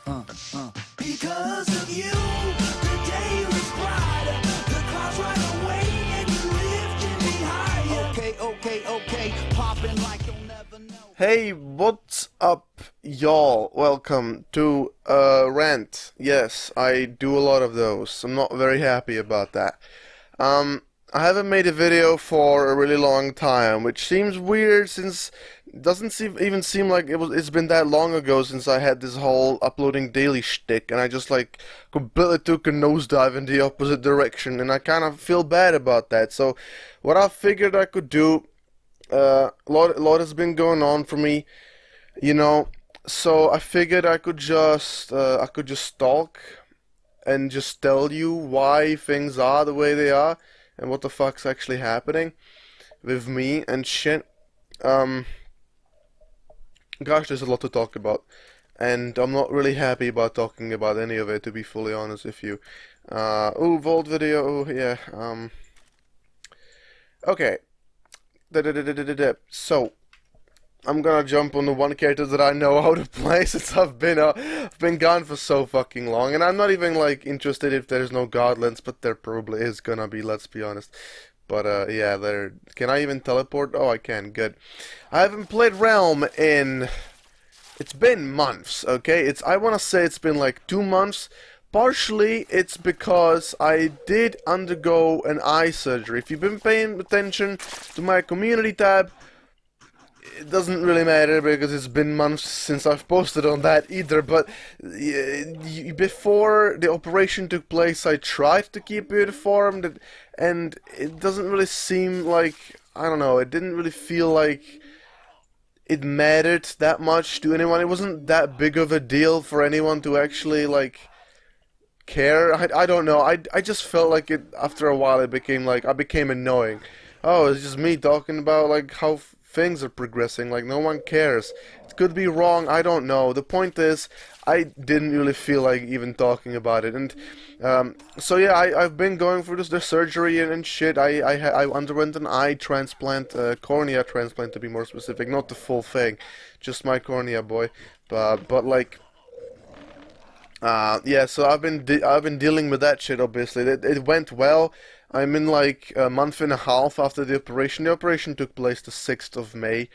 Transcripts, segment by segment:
Because of you, the day was brighter. The clouds right away, and you lifted me higher. Okay, popping like you'll never know. Hey, what's up, y'all? Welcome to rant. Yes, I do a lot of those. I'm not very happy about that. I haven't made a video for a really long time, which seems weird since it doesn't even seem like it's been that long ago since I had this whole uploading daily shtick, and I just like completely took a nosedive in the opposite direction, and I kind of feel bad about that. So what I figured I could do, a lot has been going on for me, you know, so I figured I could just talk and just tell you why things are the way they are and what the fuck's actually happening with me and shit. Gosh, there's a lot to talk about, and I'm not really happy about talking about any of it, to be fully honest with you. Ooh, Vault video, ooh, yeah, okay. So, I'm gonna jump on the one character that I know how to play since I've been gone for so fucking long, and I'm not even like interested if there's no godlands, but there probably is gonna be, let's be honest. But yeah, there. Can I even teleport? Oh, I can. Good. I haven't played Realm in. It's been months. Okay, I wanna say it's been like 2 months. Partially, it's because I did undergo an eye surgery. If you've been paying attention to my community tab, it doesn't really matter because it's been months since I've posted on that either, but before the operation took place I tried to keep it informed, and it doesn't really seem like, I don't know, it didn't really feel like it mattered that much to anyone. It wasn't that big of a deal for anyone to actually like care. I don't know, I just felt like it, after a while it became like, I became annoying. Oh, it's just me talking about like how things are progressing, like no one cares. It could be wrong, I don't know. The point is, I didn't really feel like even talking about it, and so yeah, I've been going through the surgery and shit. I underwent an eye transplant, cornea transplant to be more specific, not the full thing, just my cornea, boy. But like, yeah, so I've been dealing with that shit. Obviously, it went well. I'm in like a month and a half after the operation. The operation took place the 6th of May,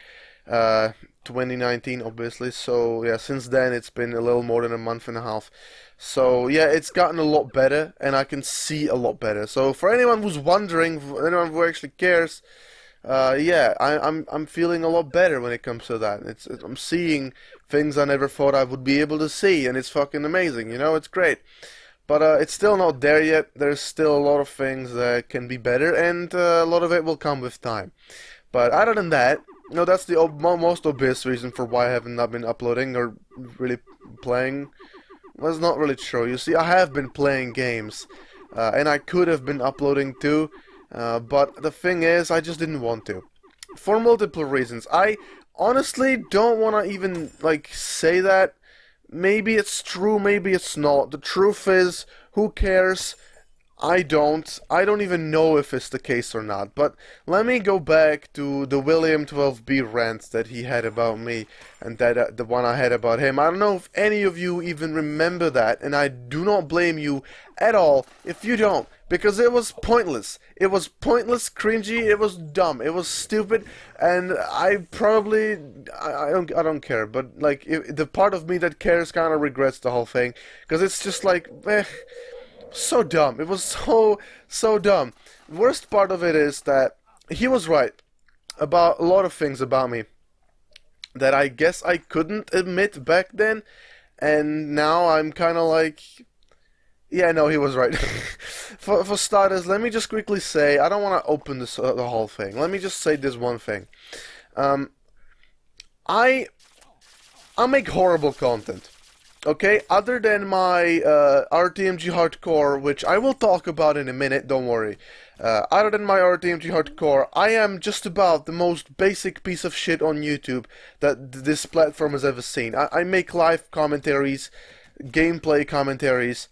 2019, obviously. So yeah, since then it's been a little more than a month and a half. So yeah, it's gotten a lot better, and I can see a lot better. So for anyone who's wondering, for anyone who actually cares, yeah, I'm feeling a lot better when it comes to that. I'm seeing things I never thought I would be able to see, and it's fucking amazing. You know, it's great. But it's still not there yet. There's still a lot of things that can be better, and a lot of it will come with time. But other than that, no, that's the most obvious reason for why I haven't not been uploading or really playing. Well, it's not really true. You see, I have been playing games, and I could have been uploading too, but the thing is, I just didn't want to. For multiple reasons. I honestly don't want to even, like, say that. Maybe it's true, maybe it's not. The truth is, who cares? I don't even know if it's the case or not. But let me go back to the William 12B rant that he had about me, and that the one I had about him. I don't know if any of you even remember that, and I do not blame you at all if you don't, because it was pointless. It was pointless, cringy, it was dumb, it was stupid, and I don't care, but like, the part of me that cares kind of regrets the whole thing, because it's just like, so dumb. It was so dumb. Worst part of it is that he was right about a lot of things about me that I guess I couldn't admit back then, and now I'm kind of like, yeah, no, he was right. For starters, let me just quickly say, I don't want to open this the whole thing. Let me just say this one thing. I make horrible content. Okay, other than my RTMG Hardcore, which I will talk about in a minute, don't worry. Other than my RTMG Hardcore, I am just about the most basic piece of shit on YouTube that this platform has ever seen. I make live commentaries, gameplay commentaries.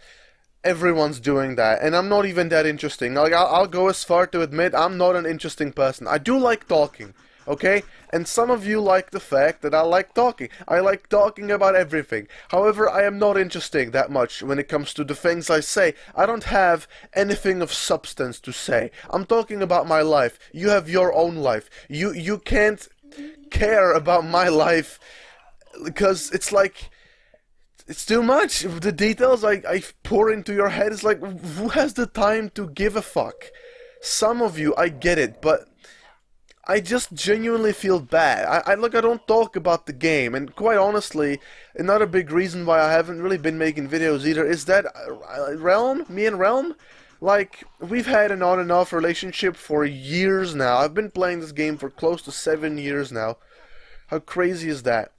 Everyone's doing that, and I'm not even that interesting. Like, I'll go as far to admit I'm not an interesting person. I do like talking. okay? And some of you like the fact that I like talking. I like talking about everything. However, I am not interesting that much when it comes to the things I say. I don't have anything of substance to say. I'm talking about my life. You have your own life. You can't care about my life because it's like, it's too much. The details I pour into your head is like, who has the time to give a fuck? Some of you, I get it, but I just genuinely feel bad. I don't talk about the game, and quite honestly, another big reason why I haven't really been making videos either is that me and Realm, like, we've had an on and off relationship for years now. I've been playing this game for close to 7 years now. How crazy is that?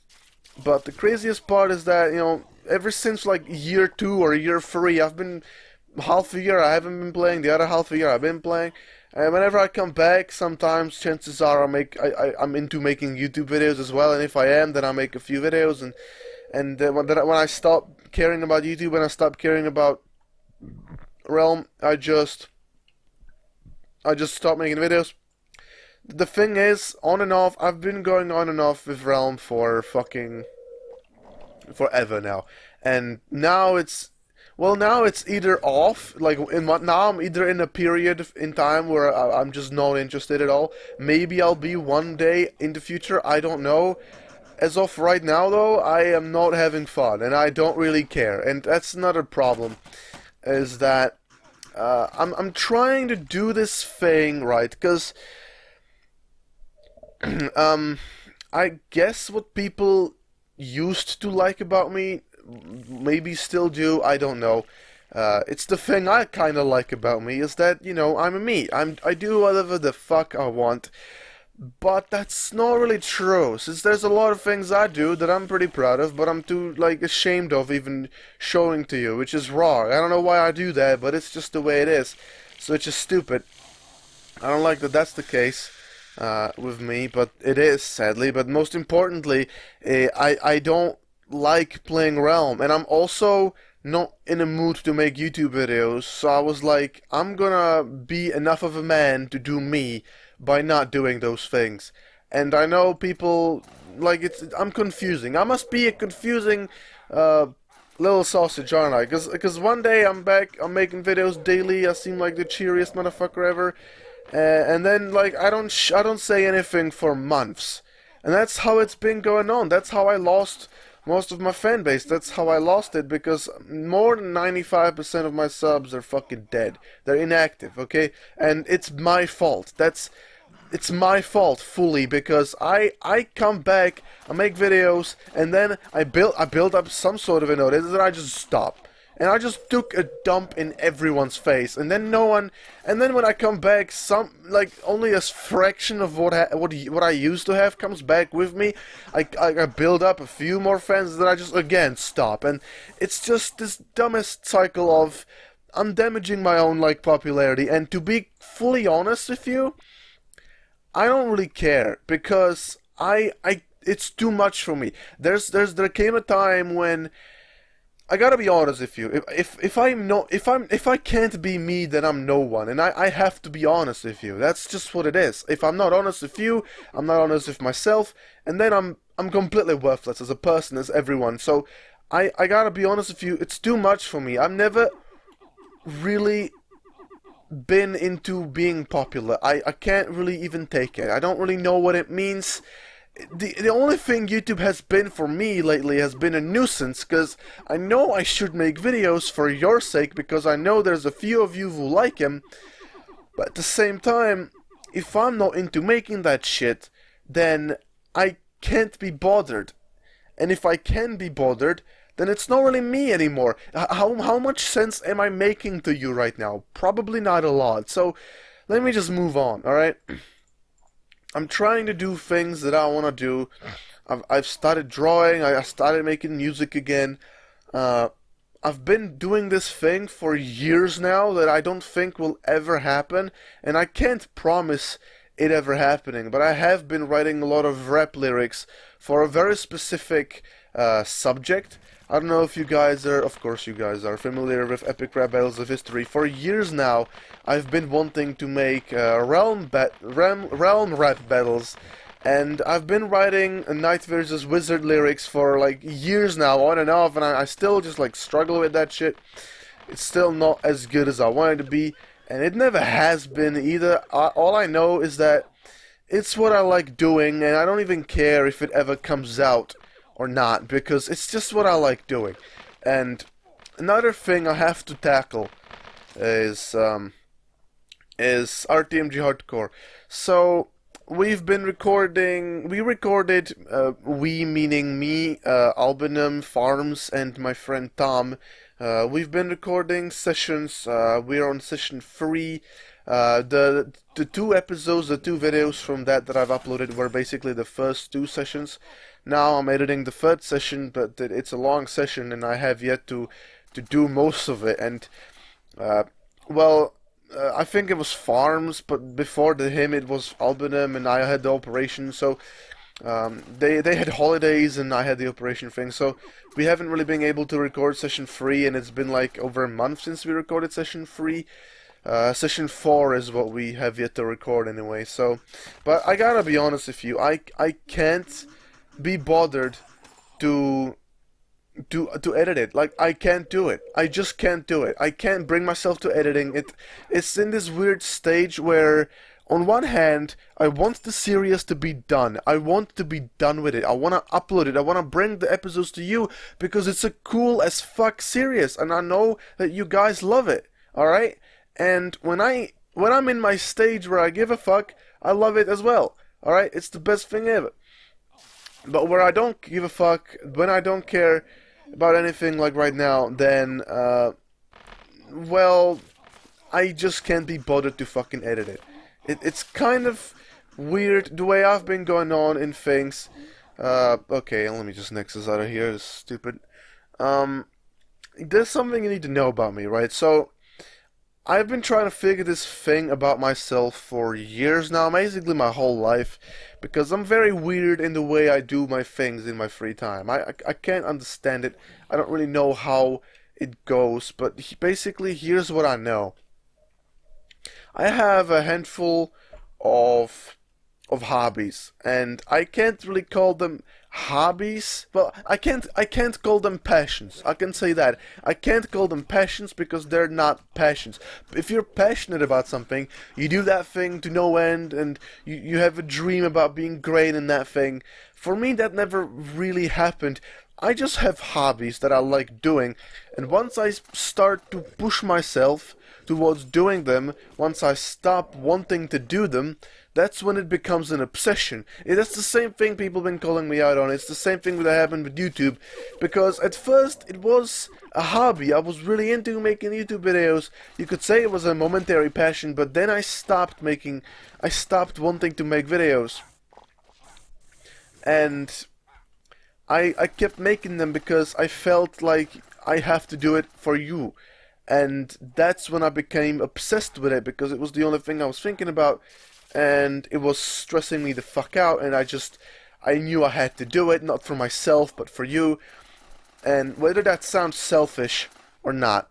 But the craziest part is that, you know, ever since like year 2 or year 3, I've been half a year I haven't been playing, the other half a year I've been playing. And whenever I come back, sometimes chances are I'm into making YouTube videos as well. And if I am, then I make a few videos. And when I stop caring about YouTube and I stop caring about Realm, I just stop making videos. The thing is, on and off, I've been going on and off with Realm for fucking forever now. And now it's either off, like now I'm either in a period in time where I'm just not interested at all. Maybe I'll be one day in the future, I don't know. As of right now though, I am not having fun and I don't really care. And that's another problem, is that I'm trying to do this thing right, because I guess what people used to like about me, maybe still do, I don't know. It's the thing I kind of like about me, is that, you know, I'm a me. I do whatever the fuck I want. But that's not really true, since there's a lot of things I do that I'm pretty proud of, but I'm too, like, ashamed of even showing to you, which is wrong. I don't know why I do that, but it's just the way it is. So it's just stupid. I don't like that that's the case with me, but it is, sadly. But most importantly, I don't like playing Realm, and I'm also not in a mood to make YouTube videos, so I was like, I'm gonna be enough of a man to do me by not doing those things. And I know people, like, I'm confusing. I must be a confusing little sausage, aren't I? Because one day I'm back, I'm making videos daily, I seem like the cheeriest motherfucker ever, and then, like, I don't say anything for months. And that's how it's been going on. That's how I lost most of my fan base. That's how I lost it, because more than 95% of my subs are fucking dead. They're inactive, okay? And it's my fault. It's my fault fully, because I come back, I make videos, and then I build up some sort of an audience, and I just stop. And I just took a dump in everyone's face, and then and then when I come back, only a fraction of what I used to have comes back with me. I build up a few more fans, then I just again stop, and it's just this dumbest cycle of I'm damaging my own, like, popularity. And to be fully honest with you, I don't really care, because it's too much for me. There came a time when I gotta be honest with you. If I can't be me, then I'm no one, and I have to be honest with you. That's just what it is. If I'm not honest with you, I'm not honest with myself, and then I'm completely worthless as a person, as everyone. So I gotta be honest with you. It's too much for me. I've never really been into being popular. I can't really even take it. I don't really know what it means. The only thing YouTube has been for me lately has been a nuisance, because I know I should make videos for your sake, because I know there's a few of you who like him, but at the same time, if I'm not into making that shit, then I can't be bothered. And if I can be bothered, then it's not really me anymore. How much sense am I making to you right now? Probably not a lot. So let me just move on, alright? I'm trying to do things that I want to do. I've started drawing, I started making music again. I've been doing this thing for years now that I don't think will ever happen, and I can't promise it ever happening, but I have been writing a lot of rap lyrics for a very specific subject. I don't know if you guys are, of course you guys are, familiar with epic rap battles of history. For years now, I've been wanting to make realm rap battles And I've been writing Night vs. Wizard lyrics for like years now, on and off, and I still just like struggle with that shit. It's still not as good as I want it to be, and it never has been either. All I know is that it's what I like doing, and I don't even care if it ever comes out or not, because it's just what I like doing. And another thing I have to tackle is RTMG Hardcore. So we've been recording. We recorded. We meaning me, Albinum, Farms, and my friend Tom. We've been recording sessions. We're on session 3. The 2 episodes, the 2 videos from that I've uploaded were basically the first 2 sessions. Now I'm editing the 3rd session, but it's a long session, and I have yet to do most of it. And I think it was Farms, but before him it was Albinum, and I had the operation. So they had holidays, and I had the operation thing. So we haven't really been able to record session 3, and it's been like over a month since we recorded session 3. Session 4 is what we have yet to record anyway. So, but I gotta be honest with you, I can't be bothered to edit it. Like, I can't do it. I just can't do it. I can't bring myself to editing it. It's in this weird stage where, on one hand, I want the series to be done. I want to be done with it. I want to upload it. I want to bring the episodes to you because it's a cool as fuck series, and I know that you guys love it. All right? And when I'm in my stage where I give a fuck, I love it as well. All right? It's the best thing ever. But where I don't give a fuck, when I don't care about anything like right now, then, well, I just can't be bothered to fucking edit it. It's kind of weird the way I've been going on in things. Okay, let me just nix this out of here. It's stupid. There's something you need to know about me, right? So, I've been trying to figure this thing about myself for years now, basically my whole life, because I'm very weird in the way I do my things in my free time. I can't understand it. I don't really know how it goes, but basically here's what I know. I have a handful of hobbies, and I can't really call them hobbies. Well, I can't call them passions. I can say that. I can't call them passions because they're not passions. If you're passionate about something, you do that thing to no end, and you have a dream about being great in that thing. For me, that never really happened. I just have hobbies that I like doing, and once I start to push myself towards doing them, once I stop wanting to do them, that's when it becomes an obsession. That's the same thing people have been calling me out on. It's the same thing that happened with YouTube. Because at first it was a hobby. I was really into making YouTube videos. You could say it was a momentary passion, but then I stopped wanting to make videos. And I kept making them because I felt like I have to do it for you. And that's when I became obsessed with it, because it was the only thing I was thinking about. And it was stressing me the fuck out, and I knew I had to do it, not for myself, but for you. And whether that sounds selfish or not,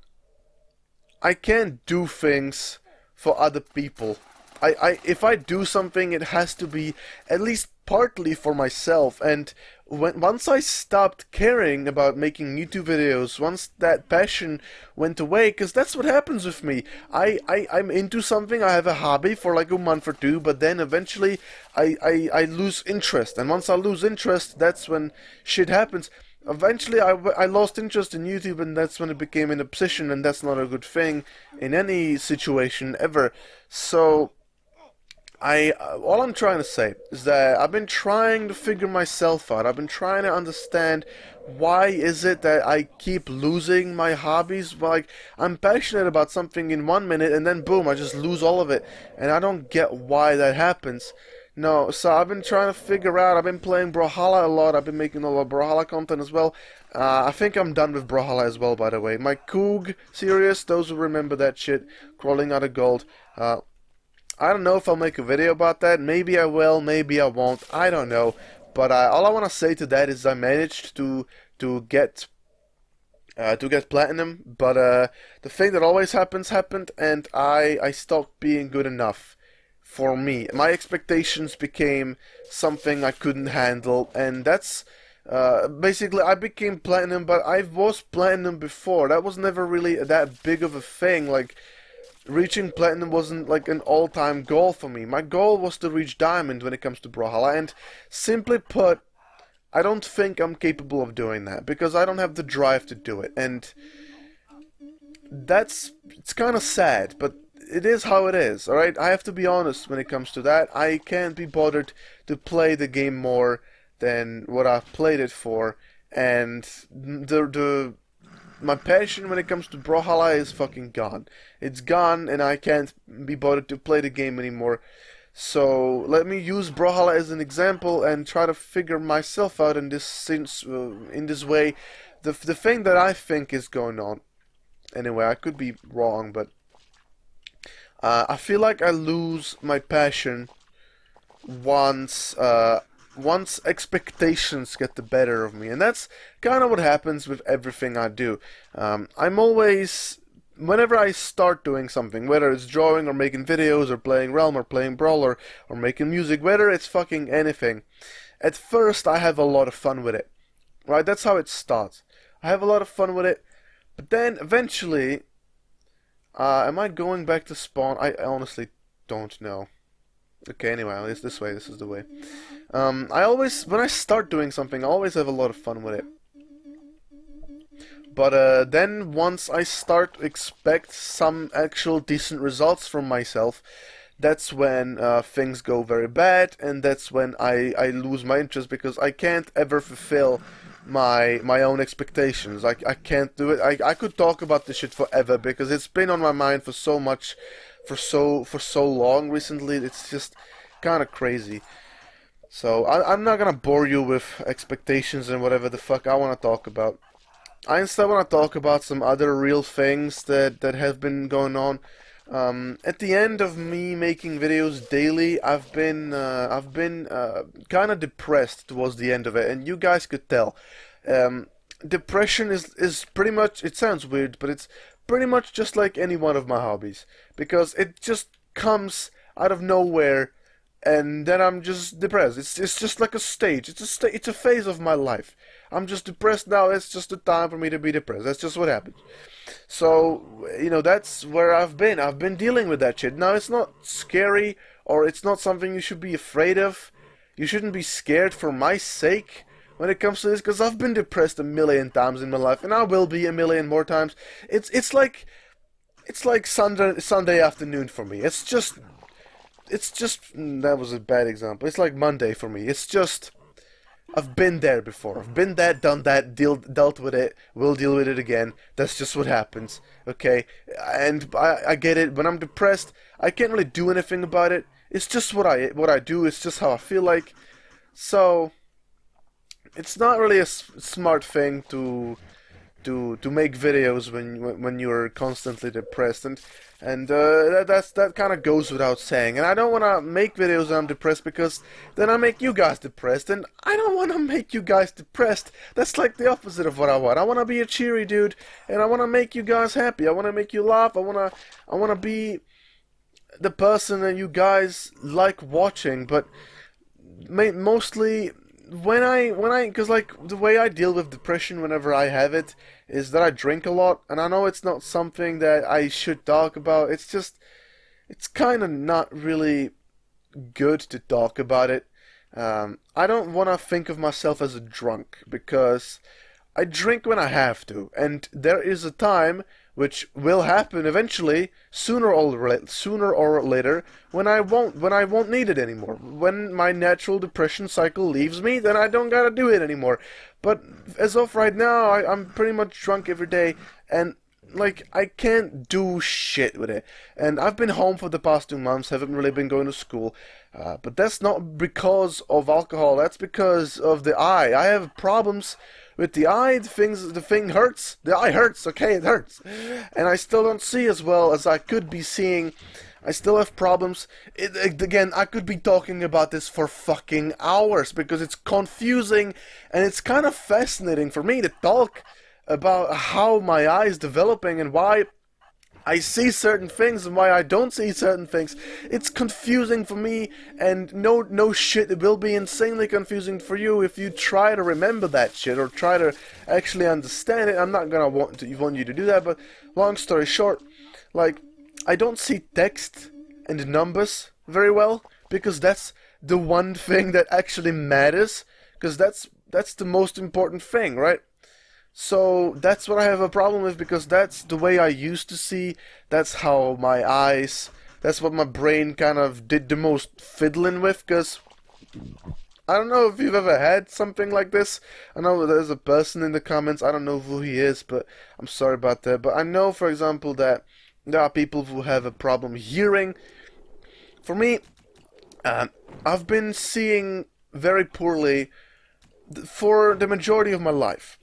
I can't do things for other people. If I do something, it has to be at least partly for myself. And once I stopped caring about making YouTube videos, once that passion went away, because that's what happens with me. I'm into something, I have a hobby for like a month or 2, but then eventually I lose interest. And once I lose interest, that's when shit happens. Eventually I lost interest in YouTube, and that's when it became an obsession, and that's not a good thing in any situation ever. So all I'm trying to say is that I've been trying to figure myself out. I've been trying to understand why is it that I keep losing my hobbies. Like, I'm passionate about something in 1 minute, and then boom, I just lose all of it. And I don't get why that happens. No, so I've been trying to figure out. I've been playing Brawlhalla a lot. I've been making a lot of Brawlhalla content as well. I think I'm done with Brawlhalla as well, by the way. My Coog series, those who remember that shit, Crawling Out of Gold. I don't know if I'll make a video about that. Maybe I will, maybe I won't. I don't know. But all I want to say to that is I managed to get platinum. But the thing that always happens happened, and I stopped being good enough for me. My expectations became something I couldn't handle, and that's basically I became platinum, but I was platinum before. That was never really that big of a thing. Like, reaching platinum wasn't like an all-time goal for me. My goal was to reach diamond when it comes to Brawlhalla, and simply put, I don't think I'm capable of doing that, because I don't have the drive to do it, and it's kind of sad, but it is how it is, alright? I have to be honest when it comes to that. I can't be bothered to play the game more than what I've played it for, and my passion when it comes to Brawlhalla is fucking gone. It's gone, and I can't be bothered to play the game anymore. So let me use Brawlhalla as an example and try to figure myself out in this way. The thing that I think is going on. Anyway, I could be wrong, but I feel like I lose my passion once expectations get the better of me, and that's kind of what happens with everything I do. I'm always, whenever I start doing something, whether it's drawing or making videos or playing Realm or playing Brawler or making music, whether it's fucking anything, at first I have a lot of fun with it, right? That's how it starts. I have a lot of fun with it, but then eventually, am I going back to spawn? I honestly don't know. Okay, anyway, it's this way. This is the way. I always, when I start doing something, I always have a lot of fun with it. But then once I start to expect some actual decent results from myself, that's when things go very bad, and that's when I lose my interest, because I can't ever fulfill my own expectations. I can't do it. I could talk about this shit forever, because it's been on my mind for so much, for so long recently. It's just kind of crazy. So I'm not gonna bore you with expectations and whatever the fuck I want to talk about. I instead want to talk about some other real things that have been going on. At the end of me making videos daily, I've been kind of depressed towards the end of it, and you guys could tell. Depression is pretty much, it sounds weird, but it's pretty much just like any one of my hobbies, because it just comes out of nowhere, and then I'm just depressed. It's just like a stage. It's a phase of my life. I'm just depressed now. It's just a time for me to be depressed. That's just what happens. So, you know, that's where I've been. I've been dealing with that shit. Now, it's not scary, or it's not something you should be afraid of. You shouldn't be scared for my sake when it comes to this, because I've been depressed a million times in my life, and I will be a million more times. It's like Sunday afternoon for me. It's just that was a bad example. It's like Monday for me. It's just, I've been there before. I've been that, done that, dealt with it. We'll deal with it again. That's just what happens. Okay, and I get it. When I'm depressed, I can't really do anything about it. It's just what I do. It's just how I feel like. So it's not really a smart thing to make videos when you're constantly depressed, and that kind of goes without saying. And I don't want to make videos when I'm depressed, because then I make you guys depressed, and I don't want to make you guys depressed. That's like the opposite of what I want. I want to be a cheery dude, and I want to make you guys happy. I want to make you laugh. I want to be the person that you guys like watching. But mostly because like the way I deal with depression whenever I have it is that I drink a lot, and I know it's not something that I should talk about. It's kind of not really good to talk about it. I don't want to think of myself as a drunk, because I drink when I have to, and there is a time, which will happen eventually, sooner or later, when I won't need it anymore. When my natural depression cycle leaves me, then I don't gotta do it anymore. But as of right now, I'm pretty much drunk every day, and like, I can't do shit with it. And I've been home for the past 2 months, haven't really been going to school. But that's not because of alcohol, that's because of the eye. I have problems with the eye. The thing hurts. The eye hurts, okay, it hurts. And I still don't see as well as I could be seeing. I still have problems. Again, I could be talking about this for fucking hours, because it's confusing, and it's kind of fascinating for me to talk about how my eye is developing and why I see certain things and why I don't see certain things. It's confusing for me, and no shit, it will be insanely confusing for you if you try to remember that shit or try to actually understand it. I'm not gonna want you to do that, but long story short, like, I don't see text and numbers very well, because that's the one thing that actually matters, because that's the most important thing, right? So that's what I have a problem with, because that's the way I used to see, that's how my eyes, that's what my brain kind of did the most fiddling with, because I don't know if you've ever had something like this. I know there's a person in the comments, I don't know who he is, but I'm sorry about that. But I know, for example, that there are people who have a problem hearing. For me, I've been seeing very poorly for the majority of my life.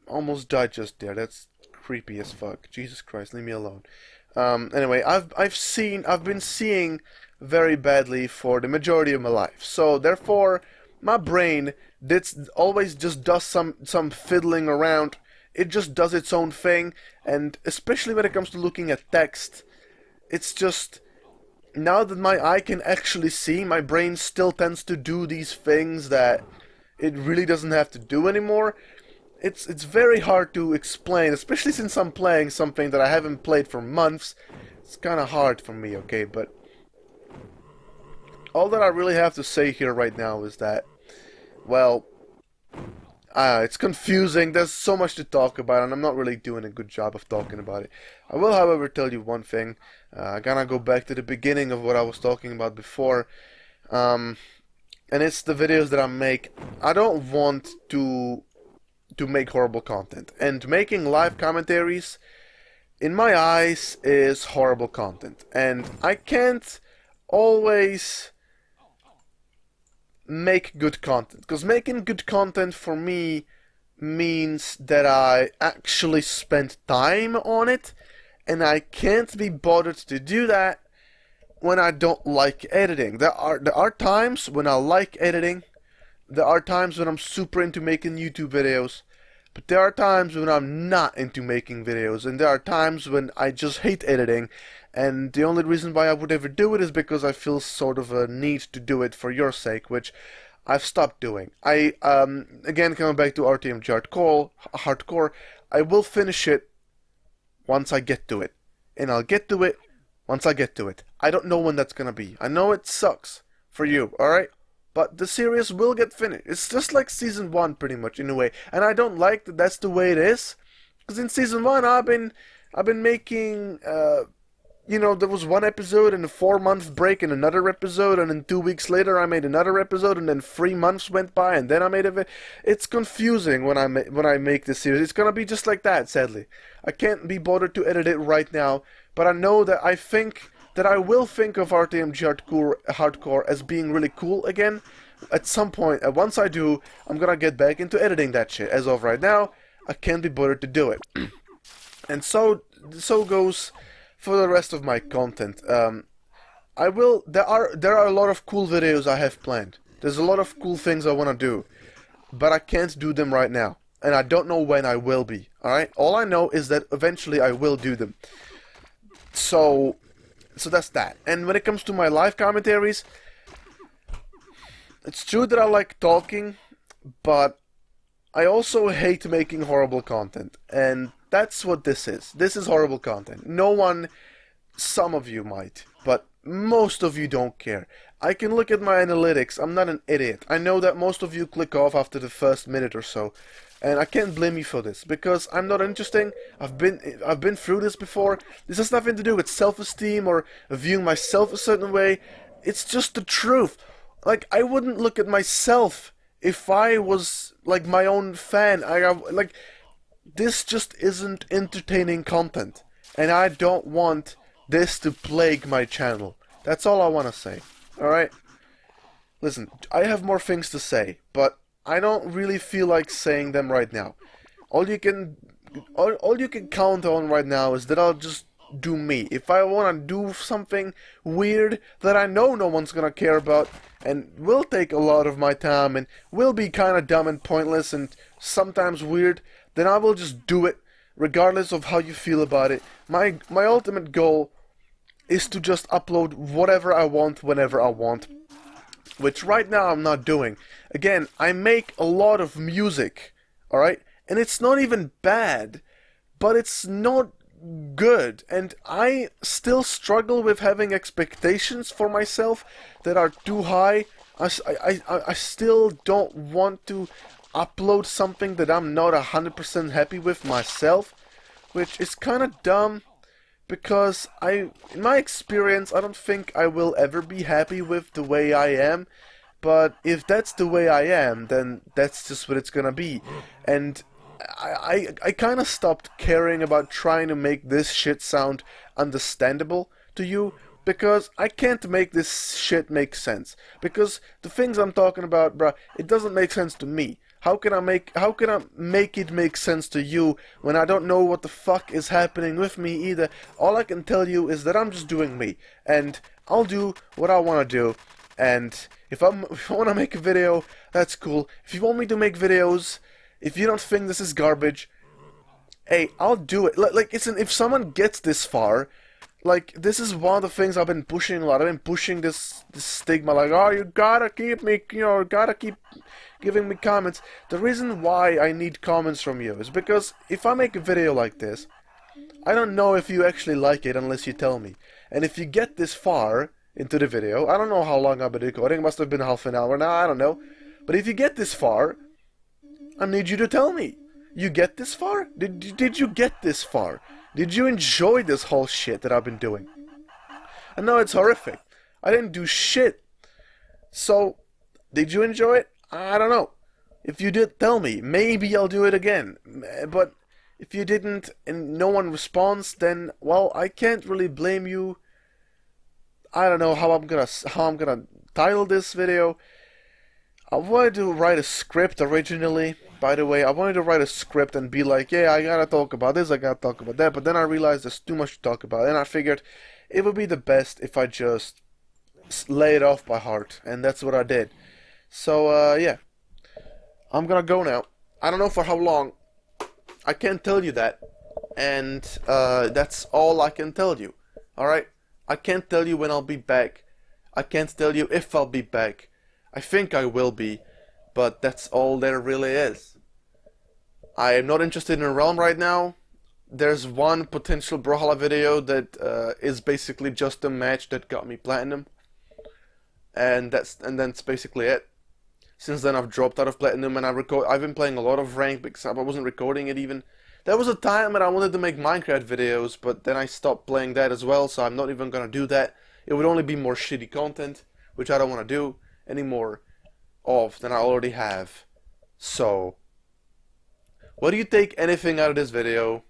Almost died just there. That's creepy as fuck. Jesus Christ, leave me alone. Anyway, I've been seeing very badly for the majority of my life. So therefore, my brain always just does some fiddling around. It just does its own thing, and especially when it comes to looking at text, it's just, now that my eye can actually see, my brain still tends to do these things that it really doesn't have to do anymore. It's very hard to explain, especially since I'm playing something that I haven't played for months. It's kind of hard for me, okay? But all that I really have to say here right now is that, well, it's confusing. There's so much to talk about, and I'm not really doing a good job of talking about it. I will, however, tell you one thing. I'm gonna go back to the beginning of what I was talking about before. And it's the videos that I make. I don't want to make horrible content, and making live commentaries, in my eyes, is horrible content, and I can't always make good content, because making good content for me means that I actually spend time on it, and I can't be bothered to do that when I don't like editing. There are times when I like editing. There are times when I'm super into making YouTube videos, but there are times when I'm not into making videos, and there are times when I just hate editing, and the only reason why I would ever do it is because I feel sort of a need to do it for your sake, which I've stopped doing. Again, coming back to RotMG Hardcore, I will finish it once I get to it, and I'll get to it once I get to it. I don't know when that's gonna be. I know it sucks for you, alright? But the series will get finished. It's just like Season 1, pretty much, in a way. And I don't like that that's the way it is. Because in Season 1, I've been making, there was one episode and a 4-month break and another episode, and then 2 weeks later I made another episode, and then 3 months went by, and then I made a It's confusing when I make this series. It's gonna be just like that, sadly. I can't be bothered to edit it right now, but I know that I will think of RotMG Hardcore as being really cool again at some point. And once I do, I'm gonna get back into editing that shit. As of right now, I can't be bothered to do it. And so goes for the rest of my content. There are a lot of cool videos I have planned. There's a lot of cool things I wanna do, but I can't do them right now, and I don't know when I will be. Alright? All I know is that eventually I will do them. So that's that. And when it comes to my live commentaries, it's true that I like talking, but I also hate making horrible content. And that's what this is. This is horrible content. Some of you might, but most of you don't care. I can look at my analytics. I'm not an idiot. I know that most of you click off after the first minute or so. And I can't blame you for this, because I'm not interesting. I've been through this before. This has nothing to do with self-esteem or viewing myself a certain way. It's just the truth. Like, I wouldn't look at myself if I was, like, my own fan. This just isn't entertaining content. And I don't want this to plague my channel. That's all I want to say. Alright? Listen, I have more things to say, but I don't really feel like saying them right now. All you can count on right now is that I'll just do me. If I want to do something weird that I know no one's gonna care about, and will take a lot of my time, and will be kind of dumb and pointless and sometimes weird, then I will just do it. regardless of how you feel about it. My ultimate goal is to just upload whatever I want whenever I want, which right now I'm not doing. Again, I make a lot of music, alright? And it's not even bad, but it's not good, and I still struggle with having expectations for myself that are too high. I still don't want to upload something that I'm not 100% happy with myself, which is kind of dumb, because in my experience, I don't think I will ever be happy with the way I am, but if that's the way I am, then that's just what it's gonna be. And I kind of stopped caring about trying to make this shit sound understandable to you, because I can't make this shit make sense. Because the things I'm talking about, bruh, it doesn't make sense to me. How can I make it make sense to you when I don't know what the fuck is happening with me either? All I can tell you is that I'm just doing me, and I'll do what I want to do. And if I want to make a video, that's cool. If you want me to make videos, if you don't think this is garbage, hey, I'll do it. Like if someone gets this far, like, this is one of the things I've been pushing a lot. I've been pushing this stigma, like, oh, you gotta keep me, gotta keep giving me comments. The reason why I need comments from you is because if I make a video like this, I don't know if you actually like it unless you tell me. And if you get this far into the video, I don't know how long I've been recording, it must have been half an hour now, I don't know. But if you get this far, I need you to tell me. You get this far? Did you get this far? Did you enjoy this whole shit that I've been doing? I know it's horrific. I didn't do shit. So, did you enjoy it? I don't know. If you did, tell me. Maybe I'll do it again. But if you didn't and no one responds, then, well, I can't really blame you. I don't know how I'm gonna title this video. I wanted to write a script originally, by the way. I wanted to write a script and be like, yeah, I gotta talk about this, I gotta talk about that, but then I realized there's too much to talk about, and I figured it would be the best if I just lay it off by heart, and that's what I did. So, yeah. I'm gonna go now. I don't know for how long. I can't tell you that, and that's all I can tell you, alright? I can't tell you when I'll be back. I can't tell you if I'll be back. I think I will be, but that's all there really is. I am not interested in Realm right now. There's one potential Brawlhalla video that is basically just a match that got me platinum, and that's basically it. Since then, I've dropped out of platinum, and I've been playing a lot of ranked because I wasn't recording it even. There was a time when I wanted to make Minecraft videos, but then I stopped playing that as well, so I'm not even gonna do that. It would only be more shitty content, which I don't want to do any more of than I already have. So, what do you take anything out of this video?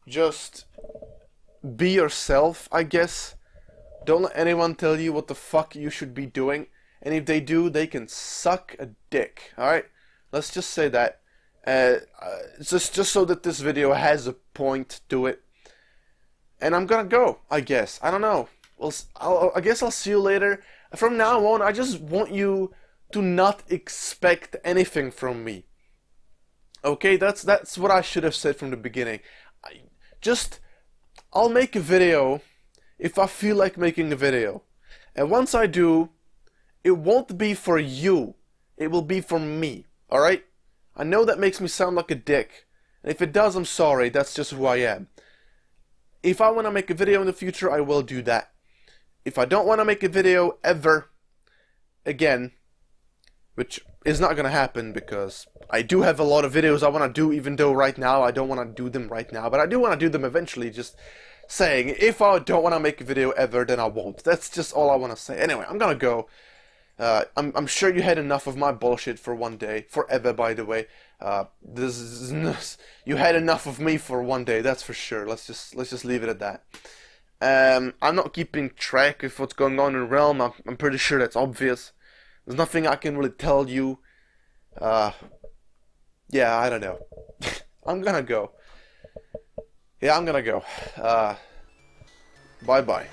Just be yourself, I guess. Don't let anyone tell you what the fuck you should be doing, and if they do, they can suck a dick. Alright? Let's just say that. Just so that this video has a point to it. And I'm gonna go, I guess. I don't know. I guess I'll see you later. From now on, I just want you to not expect anything from me. Okay, that's what I should have said from the beginning. I'll make a video if I feel like making a video. And once I do, it won't be for you. It will be for me. Alright? I know that makes me sound like a dick. And if it does, I'm sorry. That's just who I am. If I want to make a video in the future, I will do that. If I don't want to make a video ever again, which is not going to happen because I do have a lot of videos I want to do, even though right now I don't want to do them right now, but I do want to do them eventually. Just saying, if I don't want to make a video ever, then I won't. That's just all I want to say. Anyway, I'm going to go. I'm sure you had enough of my bullshit for one day, forever by the way. You had enough of me for one day, that's for sure. Let's just leave it at that. I'm not keeping track of what's going on in Realm. I'm pretty sure that's obvious. There's nothing I can really tell you. Yeah, I don't know. I'm gonna go. Yeah, I'm gonna go. Bye-bye.